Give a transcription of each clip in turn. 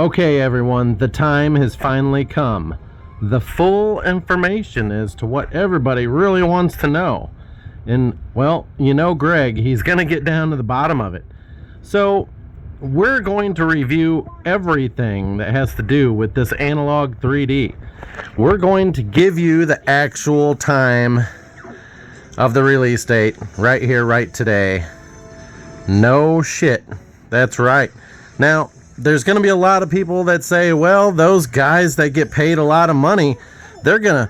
Okay, everyone, the time has finally come. The full information as to what everybody really wants to know. And, well, you know Greg, he's going to get down to the bottom of it. So, we're going to review everything that has to do with this Analogue 3D. We're going to give you the actual time of the release date right here, right today. No shit. That's right. Now, there's going to be a lot of people that say, well, those guys that get paid a lot of money, they're going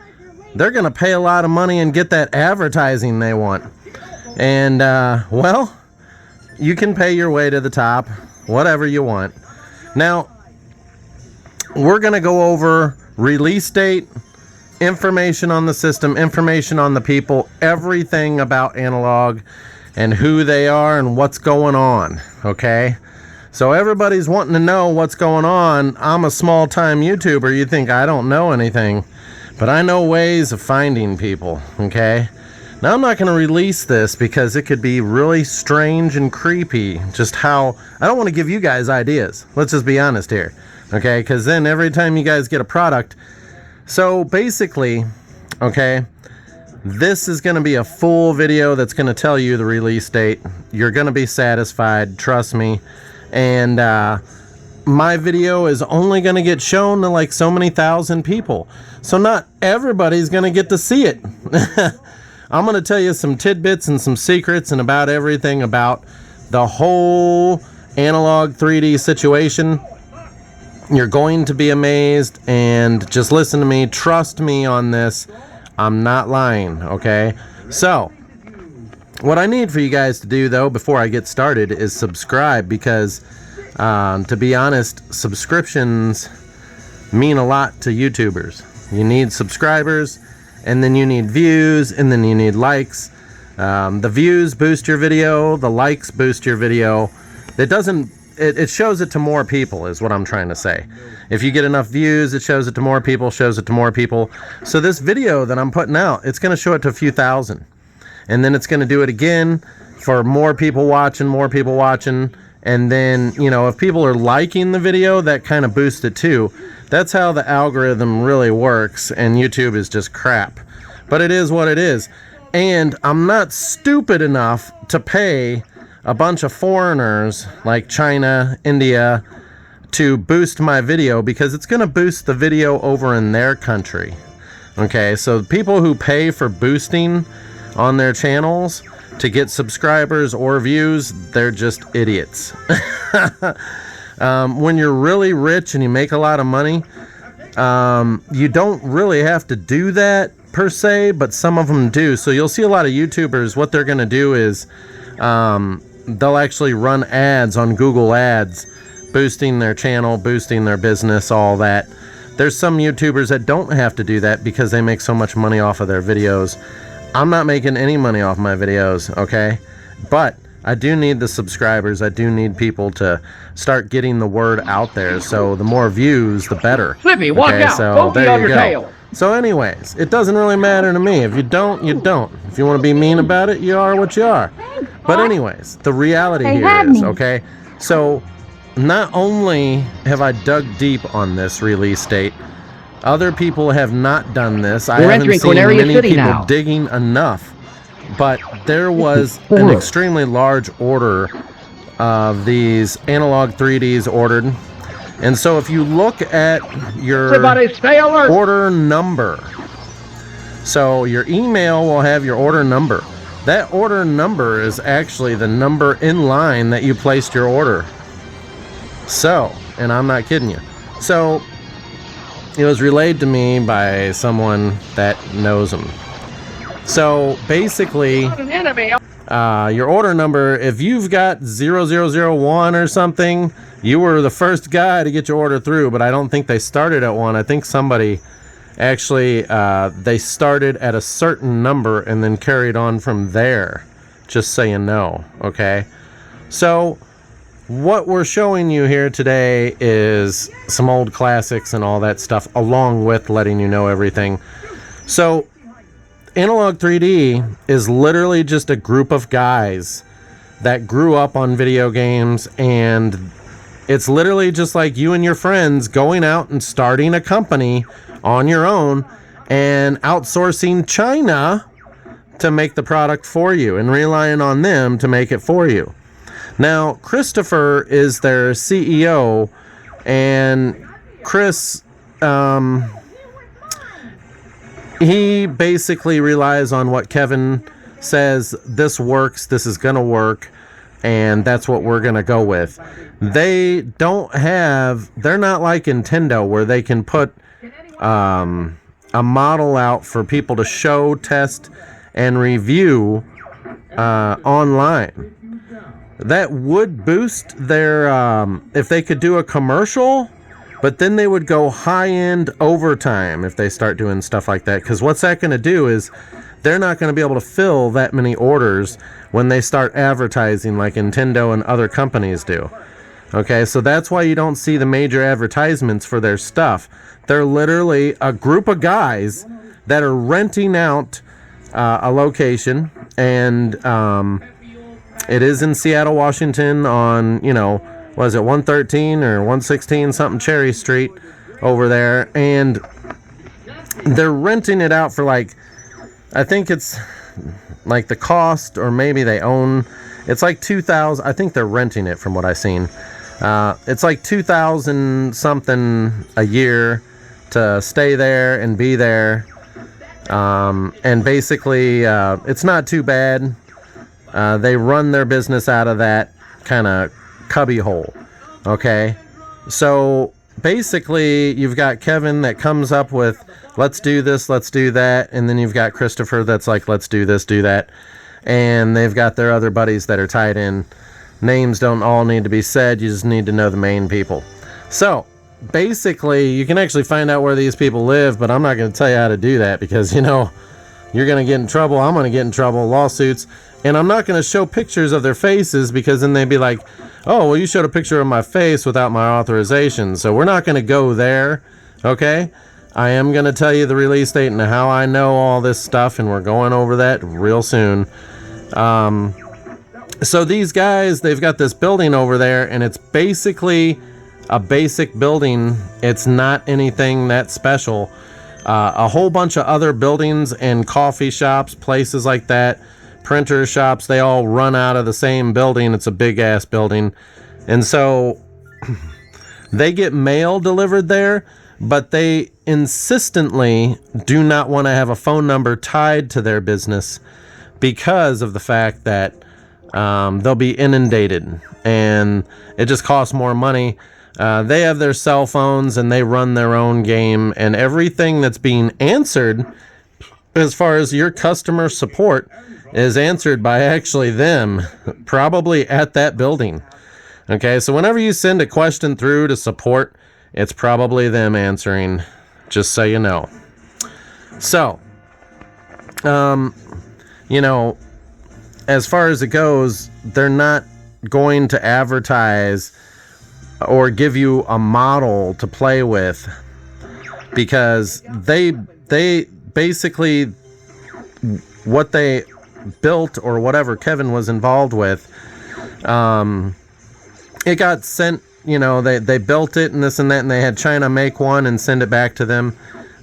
to pay a lot of money and get that advertising they want. And, well, you can pay your way to the top, whatever you want. Now, we're going to go over release date, information on the system, information on the people, everything about Analogue and who they are and what's going on, okay? So everybody's wanting to know what's going on. I'm a small-time YouTuber. You think I don't know anything, but I know ways of finding people, okay? Now, I'm not going to release this because it could be really strange and creepy, just how... I don't want to give you guys ideas. Let's just be honest here, okay? Because then every time you guys get a product... So, basically, okay, this is going to be a full video that's going to tell you the release date. You're going to be satisfied, trust me. And my video is only going to get shown to like so many thousand people. So not everybody's going to get to see it. I'm going to tell you some tidbits and some secrets and about everything about the whole Analogue 3D situation. You're going to be amazed, and just listen to me. Trust me on this. I'm not lying, okay? So, what I need for you guys to do, though, before I get started, is subscribe, because, to be honest, subscriptions mean a lot to YouTubers. You need subscribers, and then you need views, and then you need likes. The views boost your video, the likes boost your video. It shows it to more people, is what I'm trying to say. If you get enough views, it shows it to more people, shows it to more people. So this video that I'm putting out, it's going to show it to a few thousand. And then it's going to do it again for more people watching, and then, you know, if people are liking the video, that kind of boosts it too. That's how the algorithm really works, and YouTube is just crap. But it is what it is. And I'm not stupid enough to pay a bunch of foreigners like China, India, to boost my video, because it's going to boost the video over in their country. Okay, so people who pay for boosting on their channels to get subscribers or views, they're just idiots. When you're really rich and you make a lot of money, you don't really have to do that per se, but some of them do. So you'll see a lot of YouTubers, what they're going to do is they'll actually run ads on Google Ads, boosting their channel, boosting their business, all that. There's some YouTubers that don't have to do that because they make so much money off of their videos. I'm not making any money off my videos, okay? But I do need the subscribers. I do need people to start getting the word out there. So the more views, the better. Slippy, watch out! So there you go. So anyways, it doesn't really matter to me. If you don't, you don't. If you want to be mean about it, you are what you are. But anyways, the reality here is, okay? So not only have I dug deep on this release date, other people have not done this. I haven't seen many people digging enough. But there was an extremely large order of these Analogue 3Ds ordered. And so if you look at your order number, so your email will have your order number. That order number is actually the number in line that you placed your order. So, and I'm not kidding you. So, it was relayed to me by someone that knows them. So, basically, your order number, if you've got 0001 or something, you were the first guy to get your order through, but I don't think they started at 1. I think somebody actually, they started at a certain number and then carried on from there, just so you know, okay? So, what we're showing you here today is some old classics and all that stuff, along with letting you know everything. So, Analogue 3D is literally just a group of guys that grew up on video games, and It's literally just like you and your friends going out and starting a company on your own and outsourcing China to make the product for you and relying on them to make it for you. Now, Christopher is their CEO, and Chris, he basically relies on what Kevin says. This works, this is going to work, and that's what we're going to go with. They're not like Nintendo where they can put a model out for people to show, test, and review online. That would boost their, if they could do a commercial, but then they would go high-end overtime if they start doing stuff like that. Because what's that going to do is they're not going to be able to fill that many orders when they start advertising like Nintendo and other companies do. Okay, so that's why you don't see the major advertisements for their stuff. They're literally a group of guys that are renting out a location, and it is in Seattle, Washington on, was it 113 or 116 something Cherry Street over there, and they're renting it out for like, I think it's like the cost, or maybe they own, it's like $2,000. I think they're renting it from what I've seen. It's like $2,000 something a year to stay there and be there. And basically, it's not too bad. They run their business out of that kind of cubby hole. Okay. So basically, you've got Kevin that comes up with, let's do this, let's do that. And then you've got Christopher that's like, let's do this, do that. And they've got their other buddies that are tied in. Names don't all need to be said. You just need to know the main people. So basically, you can actually find out where these people live, but I'm not going to tell you how to do that because, you're going to get in trouble. I'm going to get in trouble, lawsuits. And I'm not going to show pictures of their faces because then they'd be like, oh, well, you showed a picture of my face without my authorization. So we're not going to go there, okay? I am going to tell you the release date and how I know all this stuff, and we're going over that real soon. So these guys, they've got this building over there, and it's basically a basic building. It's not anything that special. A whole bunch of other buildings and coffee shops, places like that, printer shops, they all run out of the same building. It's a big-ass building. And so they get mail delivered there, but they insistently do not want to have a phone number tied to their business because of the fact that they'll be inundated and it just costs more money. They have their cell phones and they run their own game, and everything that's being answered as far as your customer support is answered by actually them, probably at that building. Okay, so whenever you send a question through to support, it's probably them answering, just so you know. So, as far as it goes, they're not going to advertise or give you a model to play with because they basically, what they built or whatever Kevin was involved with, it got sent, they built it and this and that, and they had China make one and send it back to them,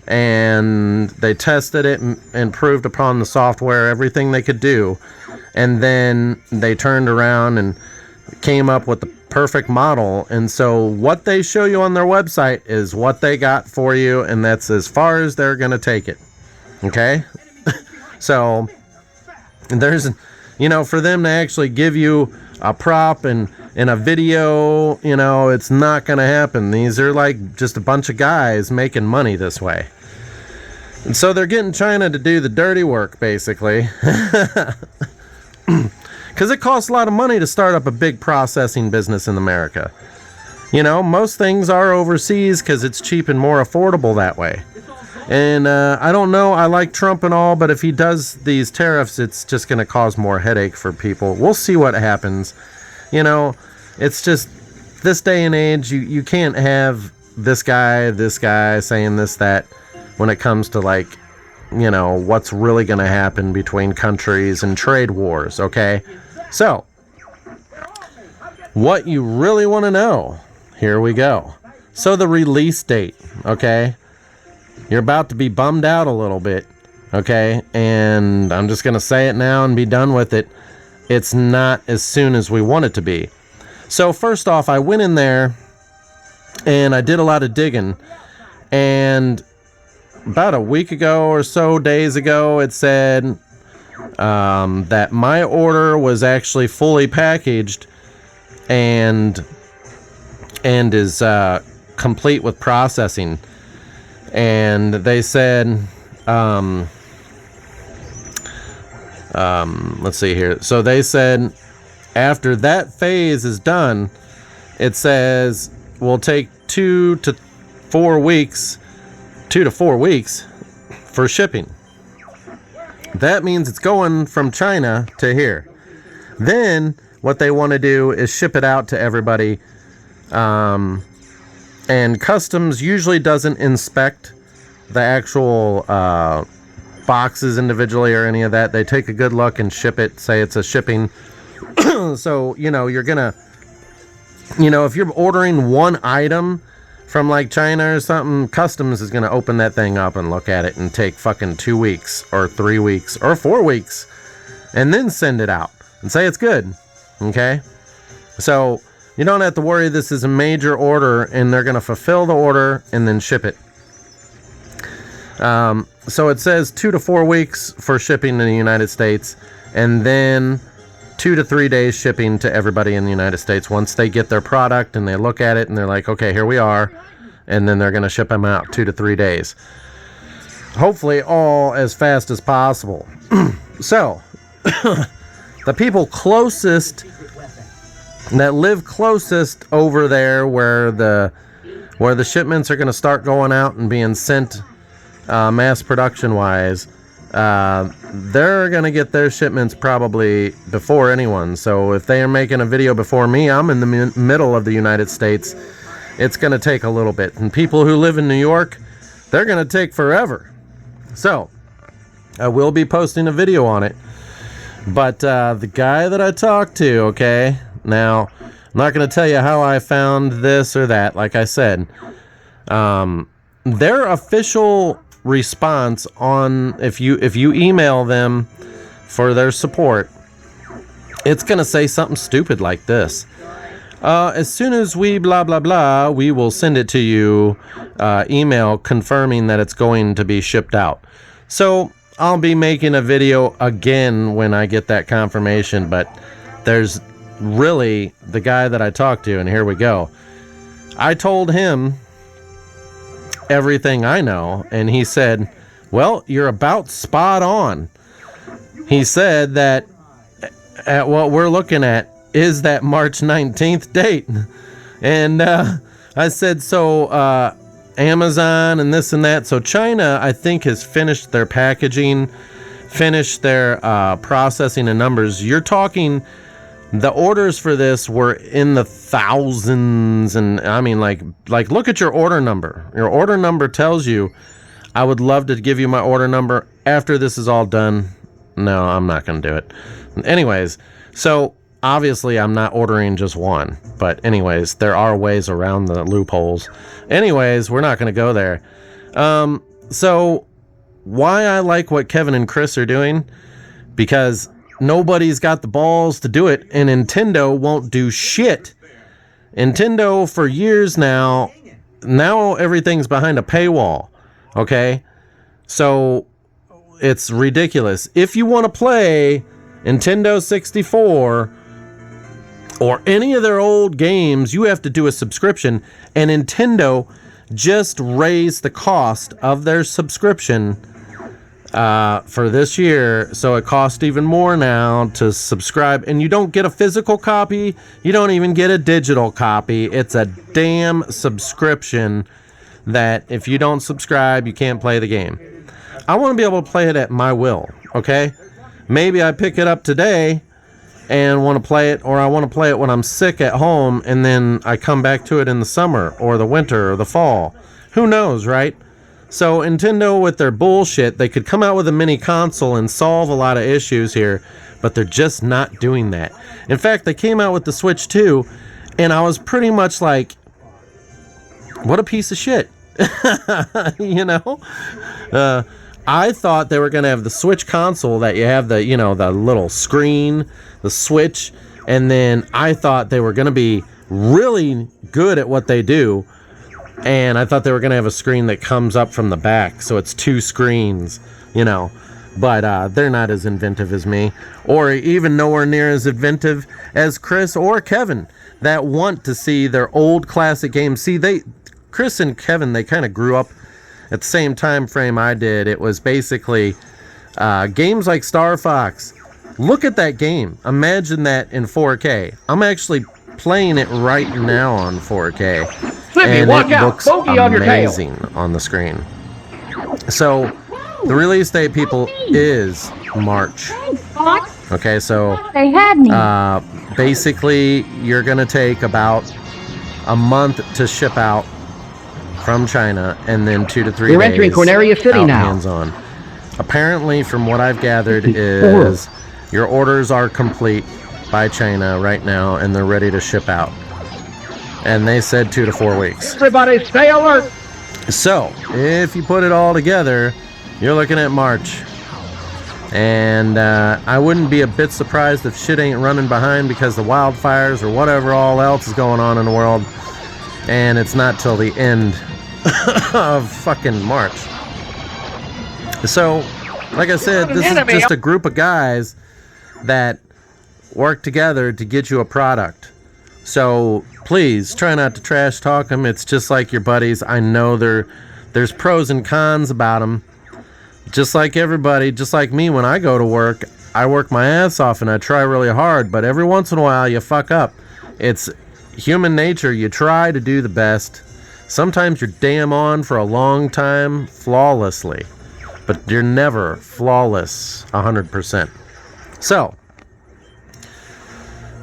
and they tested it and improved upon the software, everything they could do, and then they turned around and came up with the perfect model. And so what they show you on their website is what they got for you, and that's as far as they're going to take it. Okay? So there's, for them to actually give you a prop and in a video, it's not going to happen. These are like just a bunch of guys making money this way. And so they're getting China to do the dirty work, basically. Because it costs a lot of money to start up a big processing business in America. Most things are overseas because it's cheap and more affordable that way. And I don't know, I like Trump and all, but if he does these tariffs, it's just going to cause more headache for people. We'll see what happens. It's just this day and age, you can't have this guy saying this, that, when it comes to what's really going to happen between countries and trade wars, okay? So, what you really want to know here we go. So the release date, okay? You're about to be bummed out a little bit, okay? And I'm just going to say it now and be done with it. It's not as soon as we want it to be. So first off, I went in there and I did a lot of digging. And about a week ago or so, days ago, it said that my order was actually fully packaged and is complete with processing. And they said, let's see here. So they said after that phase is done, it says we'll take 2 to 4 weeks for shipping. That means it's going from China to here. Then what they want to do is ship it out to everybody. And customs usually doesn't inspect the actual boxes individually or any of that. They take a good look and ship it, say it's a shipping. So, you're gonna, if you're ordering one item from like China or something, customs is gonna open that thing up and look at it and take fucking 2 weeks or 3 weeks or 4 weeks and then send it out and say it's good. Okay? So you don't have to worry. This is a major order and they're gonna fulfill the order and then ship it. So it says 2 to 4 weeks for shipping in the United States, and then 2 to 3 days shipping to everybody in the United States once they get their product and they look at it and they're like, okay, here we are, and then they're going to ship them out 2 to 3 days. Hopefully all as fast as possible. So, the people closest, that live closest over there where the shipments are going to start going out and being sent mass production wise, they're gonna get their shipments probably before anyone. So if they are making a video before me, I'm in the middle of the United States, it's gonna take a little bit. And people who live in New York, they're gonna take forever. So I will be posting a video on it. But the guy that I talked to, okay, now I'm not gonna tell you how I found this or that. Like I said, their official response on, if you email them for their support, it's gonna say something stupid like this: as soon as we blah blah blah, we will send it to you, email confirming that it's going to be shipped out. So I'll be making a video again when I get that confirmation. But there's really the guy that I talked to, and here we go. I told him everything I know, and he said, well, you're about spot on. He said that at what we're looking at is that March 19th date. And I said, so Amazon and this and that. So China, I think, has finished their packaging, finished their processing and numbers. You're talking, the orders for this were in the thousands, and I mean, like look at your order number. Your order number tells you. I would love to give you my order number after this is all done. No, I'm not going to do it. Anyways, so obviously I'm not ordering just one, but anyways, there are ways around the loopholes. Anyways, we're not going to go there. So why I like what Kevin and Chris are doing, because nobody's got the balls to do it, and Nintendo won't do shit. Nintendo for years now everything's behind a paywall, okay? So it's ridiculous. If you want to play Nintendo 64 or any of their old games, you have to do a subscription, and Nintendo just raised the cost of their subscription for this year, so it costs even more now to subscribe. And you don't get a physical copy, you don't even get a digital copy. It's a damn subscription that if you don't subscribe, you can't play the game. I want to be able to play it at my will, okay? Maybe I pick it up today and want to play it, or I want to play it when I'm sick at home, and then I come back to it in the summer or the winter or the fall. Who knows, right? So Nintendo, with their bullshit, they could come out with a mini console and solve a lot of issues here, but they're just not doing that. In fact, they came out with the Switch 2, and I was pretty much like, What a piece of shit. You know? I thought they were going to have the Switch console that you have the, you know, the little screen, the Switch, and then I thought they were going to be really good at what they do, and I thought they were going to have a screen that comes up from the back, so it's 2 screens, you know, but they're not as inventive as me, or even nowhere near as inventive as Chris or Kevin, that want to see their old classic games. See, Chris and Kevin, they kind of grew up at the same time frame I did. It was basically games like Star Fox. Look at that game. Imagine that in 4K. I'm actually playing it right now on 4K. And it looks amazing on the screen. So, the release date, people, is March. Okay, so basically, you're going to take about a month to ship out from China, and then 2 to 3 days entering Corneria City out now. hands-on. Apparently, from what I've gathered, is your orders are complete by China right now, and they're ready to ship out. And they said 2 to 4 weeks. Everybody stay alert! So, if you put it all together, you're looking at March. And I wouldn't be a bit surprised if shit ain't running behind because the wildfires or whatever all else is going on in the world. And it's not till the end of fucking March. So, like I said, this is just a group of guys that work together to get you a product. So, please, try not to trash talk them. It's just like your buddies. I know there's pros and cons about them. Just like everybody, just like me, when I go to work, I work my ass off and I try really hard, but every once in a while you fuck up. It's human nature. You try to do the best. Sometimes you're damn on for a long time flawlessly, but you're never flawless 100%. So,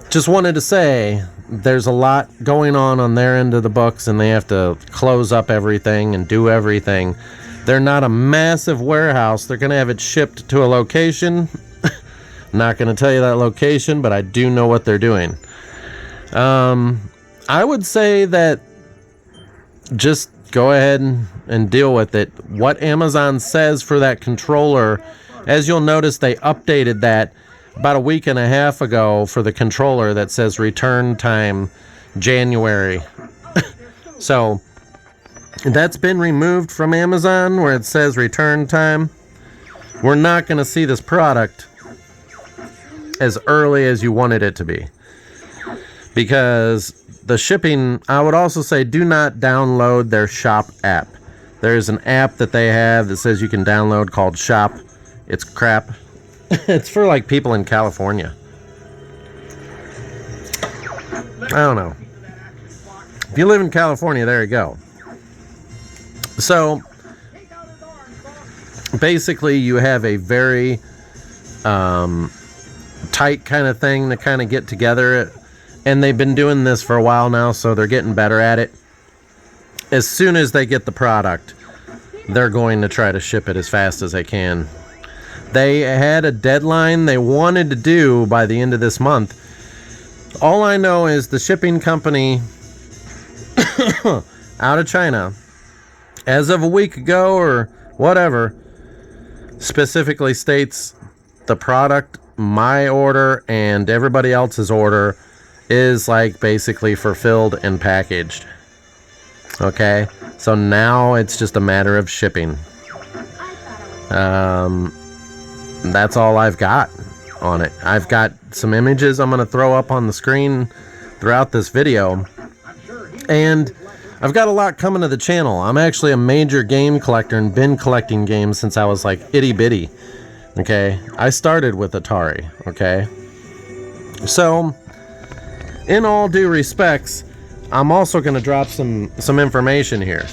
just wanted to say there's a lot going on their end of the books, and they have to close up everything and do everything. They're not a massive warehouse. They're going to have it shipped to a location. Not going to tell you that location, but I do know what they're doing. I would say that just go ahead and deal with it. What Amazon says for that controller, as you'll notice, they updated that about a week and a half ago for the controller that says return time January. So that's been removed from Amazon where it says return time. We're not going to see this product as early as you wanted it to be, because the shipping, I would also say do not download their shop app. There's an app that they have that says you can download called Shop. It's crap. It's for like people in California. I don't know. If you live in California, there you go. So basically you have a very tight kind of thing to kind of get together, and they've been doing this for a while now, so they're getting better at it. As soon as they get the product, they're going to try to ship it as fast as they can. They had a deadline they wanted to do by the end of this month. All I know is the shipping company out of China, as of a week ago or whatever, specifically states the product, my order, and everybody else's order is like basically fulfilled and packaged. Okay? So now it's just a matter of shipping. That's all I've got on it. I've got some images I'm going to throw up on the screen throughout this video. And I've got a lot coming to the channel. I'm actually a major game collector and been collecting games since I was like itty bitty. Okay? I started with Atari. Okay? So, in all due respects, I'm also going to drop some information here.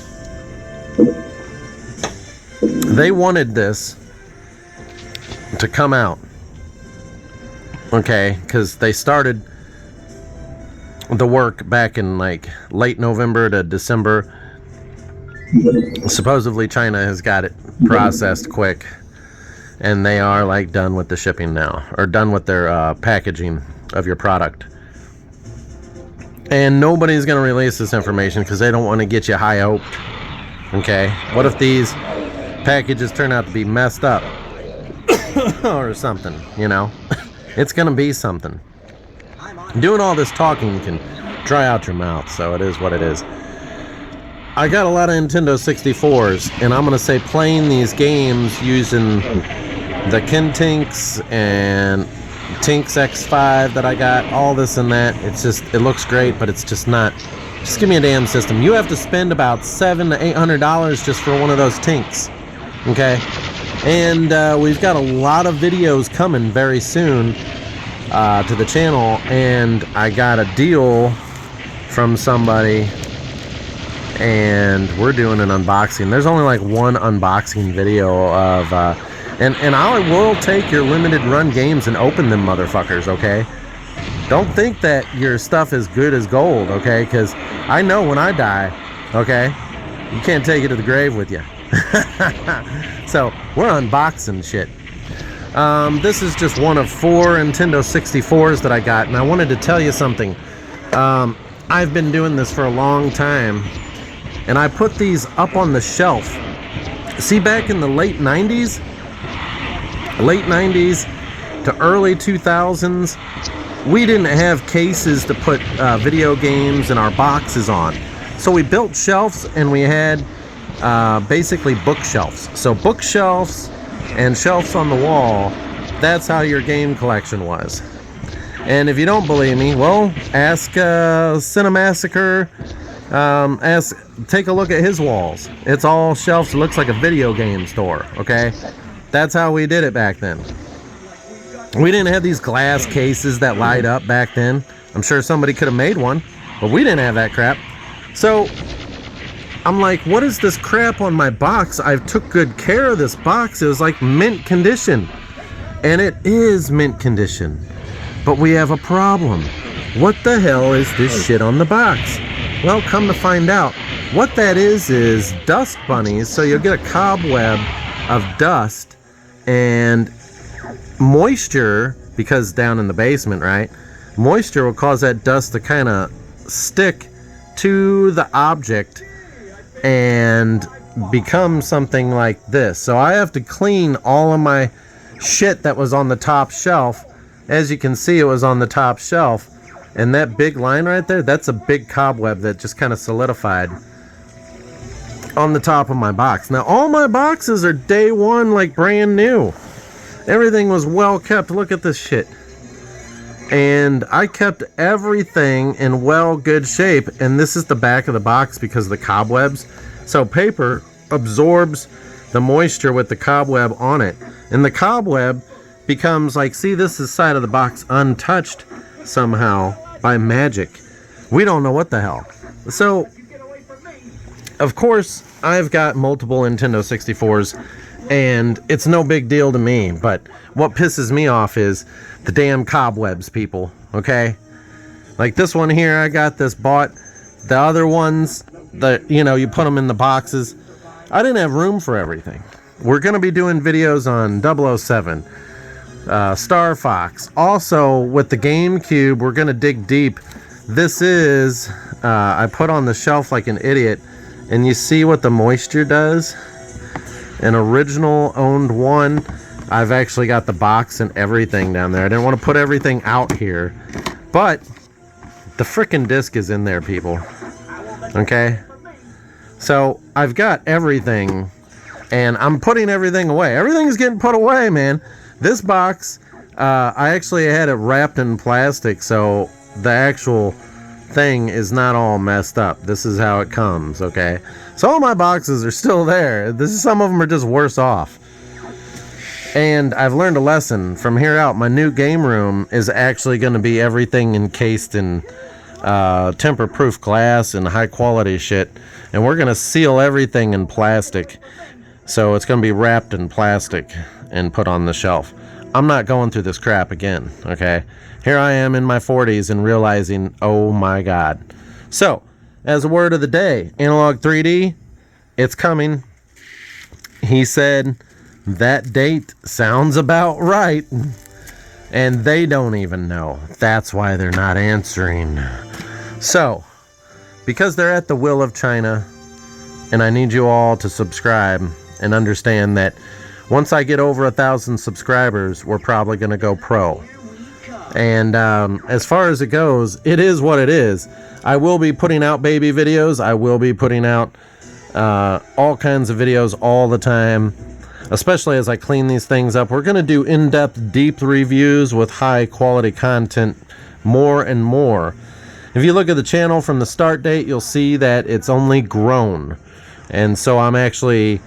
They wanted this to come out, okay, because they started the work back in like late November to December. Supposedly China has got it processed quick, and they are like done with the shipping now, or done with their packaging of your product. And nobody's going to release this information because they don't want to get you high hoped. Okay? What if these packages turn out to be messed up? Or something, you know? It's going to be something. Doing all this talking can dry out your mouth, so it is what it is. I got a lot of Nintendo 64s, and I'm going to say playing these games using the Kintinks and Tinks X5 that I got, all this and that. It's just, it looks great, but it's just not. Just give me a damn system. You have to spend about $700 to $800 just for one of those Tinks. Okay? And we've got a lot of videos coming very soon to the channel, and I got a deal from somebody, and we're doing an unboxing. There's only like one unboxing video of and I will take your limited run games and open them motherfuckers, okay? Don't think that your stuff is good as gold, okay? Because I know when I die, okay, you can't take it to the grave with you. So we're unboxing shit. This is just one of 4 Nintendo 64s that I got, and I wanted to tell you something. I've been doing this for a long time, and I put these up on the shelf. See, back in the late 90s to early 2000s, we didn't have cases to put video games and our boxes on. So we built shelves, and we had basically bookshelves. So bookshelves and shelves on the wall, that's how your game collection was. And if you don't believe me, well, ask Cinemassacre. Take a look at his walls. It's all shelves. It looks like a video game store, okay? That's how we did it back then. We didn't have these glass cases that light up back then. I'm sure somebody could have made one, but we didn't have that crap. So I'm like, what is this crap on my box? I took good care of this box. It was like mint condition. And it is mint condition. But we have a problem. What the hell is this shit on the box? Well, come to find out, what that is dust bunnies. So you'll get a cobweb of dust and moisture, because down in the basement, right? Moisture will cause that dust to kind of stick to the object and become something like this. So I have to clean all of my shit that was on the top shelf. As you can see, it was on the top shelf. And that big line right there, that's a big cobweb that just kind of solidified on the top of my box. Now, all my boxes are day one, like brand new. Everything was well kept. Look at this shit. And I kept everything in good shape. And this is the back of the box because of the cobwebs. So paper absorbs the moisture with the cobweb on it. And the cobweb becomes like, see, this is the side of the box untouched somehow by magic. We don't know what the hell. So, of course, I've got multiple Nintendo 64s, and it's no big deal to me. But what pisses me off is the damn cobwebs, people. Okay? Like this one here, I got this bought. The other ones, that, you know, you put them in the boxes. I didn't have room for everything. We're going to be doing videos on 007, Star Fox. Also, with the GameCube, we're going to dig deep. This is, I put on the shelf like an idiot, and you see what the moisture does? An original owned one. I've actually got the box and everything down there. I didn't want to put everything out here, but the frickin' disc is in there, people. Okay? So, I've got everything, and I'm putting everything away. Everything's getting put away, man. This box, I actually had it wrapped in plastic, so the actual thing is not all messed up. This is how it comes, okay? So all my boxes are still there. Some of them are just worse off. And I've learned a lesson. From here out, my new game room is actually going to be everything encased in temper-proof glass and high-quality shit. And we're going to seal everything in plastic. So it's going to be wrapped in plastic and put on the shelf. I'm not going through this crap again, okay? Here I am in my 40s and realizing, oh my God. So, as a word of the day, Analogue 3D, it's coming. He said, that date sounds about right. And they don't even know. That's why they're not answering. So, because they're at the will of China, and I need you all to subscribe and understand that once I get over 1,000 subscribers, we're probably going to go pro. And as far as it goes, it is what it is. I will be putting out baby videos. I will be putting out all kinds of videos all the time, especially as I clean these things up. We're going to do in-depth, deep reviews with high-quality content more and more. If you look at the channel from the start date, you'll see that it's only grown. And so I'm actually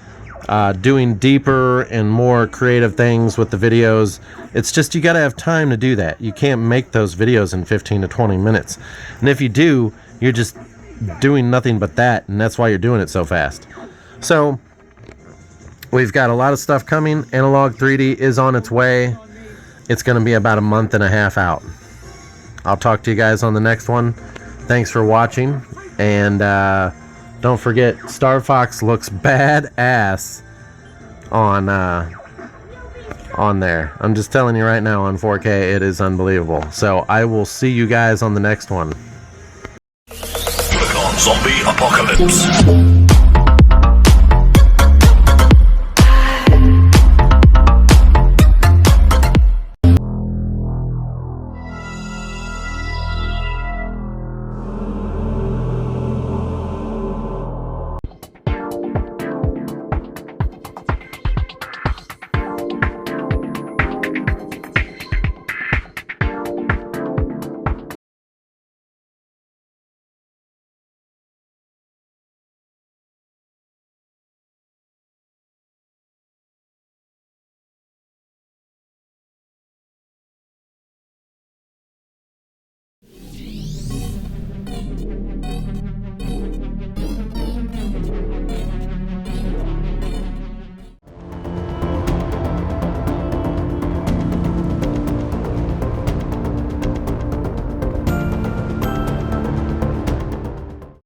doing deeper and more creative things with the videos. It's just you got to have time to do that. You can't make those videos in 15 to 20 minutes. And if you do, you're just doing nothing but that, and that's why you're doing it so fast. So we've got a lot of stuff coming. Analogue 3D is on its way. It's going to be about a month and a half out. I'll talk to you guys on the next one. Thanks for watching, and don't forget, Star Fox looks badass on there. I'm just telling you right now, on 4K, it is unbelievable. So I will see you guys on the next one. Click on Zombie Apocalypse.